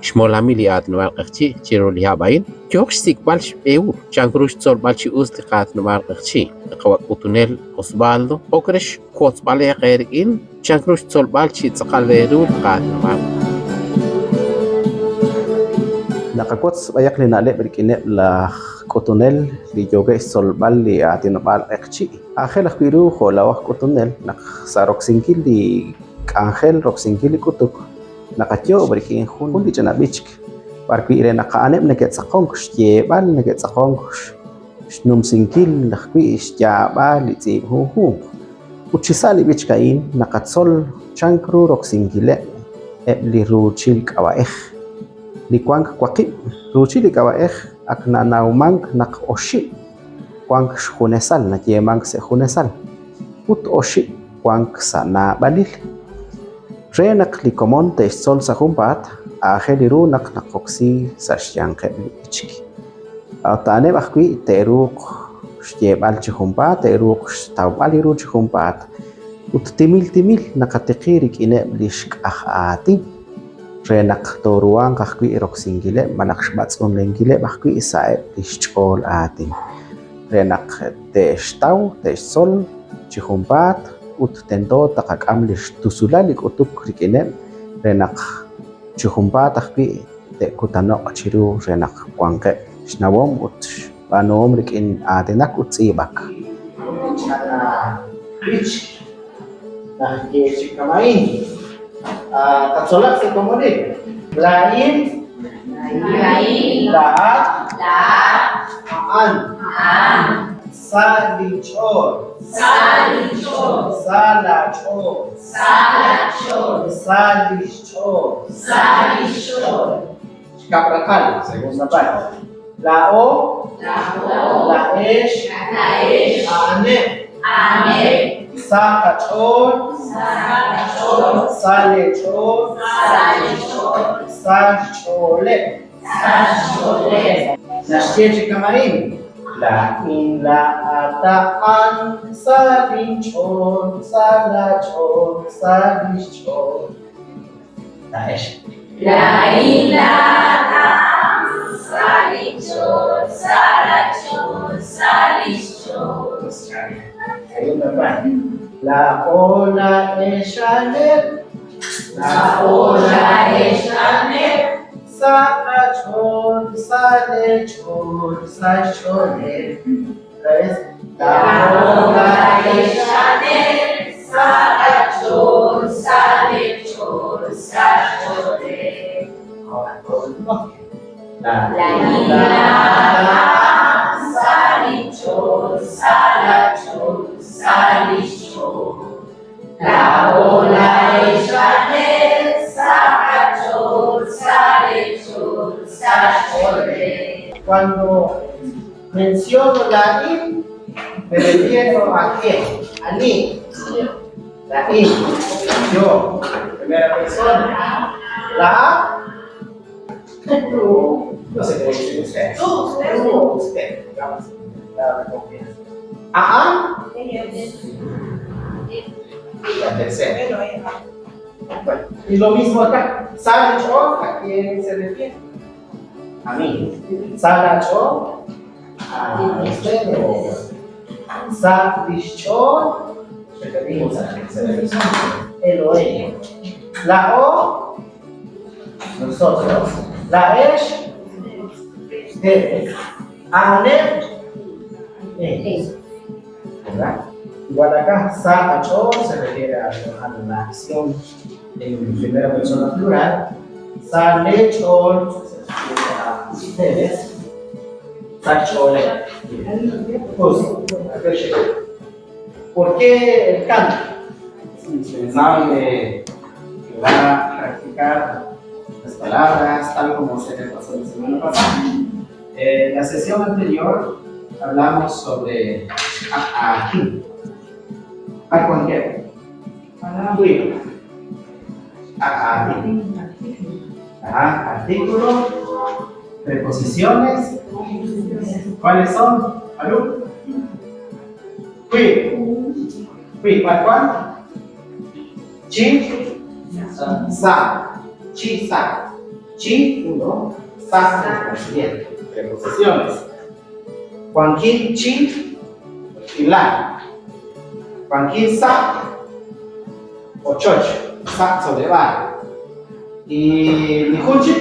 شمولامي ليات نمارقختي تيرو ليها باين كيوكش سيكبالش ايو شانكروش تصور بالشي اوزتقات نمارقختي قوات اوتونيل اوسبالدو اوكرش كوتس بالي غيرين شانكروش تصور بالشي تقال ليرو تقات نمارق Nakakots bayak ni nale berkine la kotonel di joga isol bal li atin bal ekchi angel akbiru hola wah kotonel nak sarok singkil di angel rok singkil kutuk nakatyo berkin hun di jana bichk parpi ire nakane neket sakong ye bal neket sakong snum singkil nakbi isja bal ti hu uchisali bichkain nakatsol chankru rok singkile ebli ruchil kawaeh Likwang kwakip ruchi likawaeh akna naumang nak oshi kwang shunesal na yemang se hunesal ut oshi kwang sana balil renak likomonte sol sa humpat aheliru nak nakoksi sa syanke ichki atane bakwi teruk yebal chumpat teruk tawaliru chumpat ut timil nakatikirik ine blishk ahati renak toruang kakwi irok singile manakshbats lengile bakwi isae ischol atin renak testau tesol chihumpat ut tento takakam lish tusulalik utuk rikine renak chihumpat akwi te kutano chiru renak kwangke shnawom ut banom rikin atenak utsibak rich nah ye kamain Katsolak sa komunit. Lain. Lahat. Aan. Salichor. Salachor. Salichor. Kaprakal, segunda parte. Lao. Laesh. Ane. Sakachor. Salechor. Sachole. Nashtiye kamarin. La in la ataan. Salichor. Salachor. Salichor. Daesh. La ilaha salichor, salachor, salichor. Segunda parte. La ola eshaner. Sakachor, salechor, sacholer. La ola eshaner, sakachor, salechor, sacholer. Ahora todo el mundo. La ilaha salichor, salachor, salichor. La ola eshaner, sakachor, salechor, sacholer. Cuando menciono la in, me refiero a quién, a mí. La in, yo, primera persona. La tú, no sé cómo dice usted. Usted, digamos, la confianza. Ajá, la tercera. Bueno, y lo mismo acá. Salacho, ¿a quién se refiere? A mí. Salacho, a ustedes. Salicho, repetimos a quién se refiere. El o ella. La o, nosotros. La esh, ustedes. Anem, ellos. ¿Verdad? Igual acá, Salacho se refiere a la acción en primera persona plural. Salechor se refiere a ustedes. Sachole. Pues, ¿por qué el canto? Es indispensable que va a practicar las palabras tal como se le pasó la semana pasada. En la sesión anterior hablamos sobre aquí. ¿A cualquier? Aquí. Artículo, preposiciones. ¿Cuáles son? ¿Alú? Qui quan chi sa chi sa chi uno sa bien preposiciones Juan Kim chi y la Juan Kim sa o choch sa sobre va y mi junchi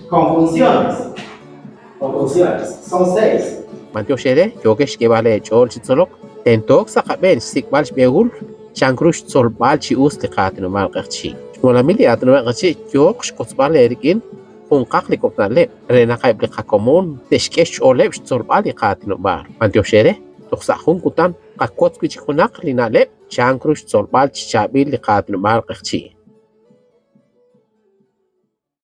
conjunciones son 6 Mantio shere yogesh ke vale chol chitsolok tentok sa qabel sikbalch beul chankrush tsolbalchi ustiqat no malqchi mola miliat no malqchi yoqsh qotbal ergin qunqaqli kopnale rena qayb qakomon teshkesh oleb tsolbali qatino bar Mantio shere toqsahun kutan qakots kichkunaq linale chankrush tsolbalchi chabil qatino malqchi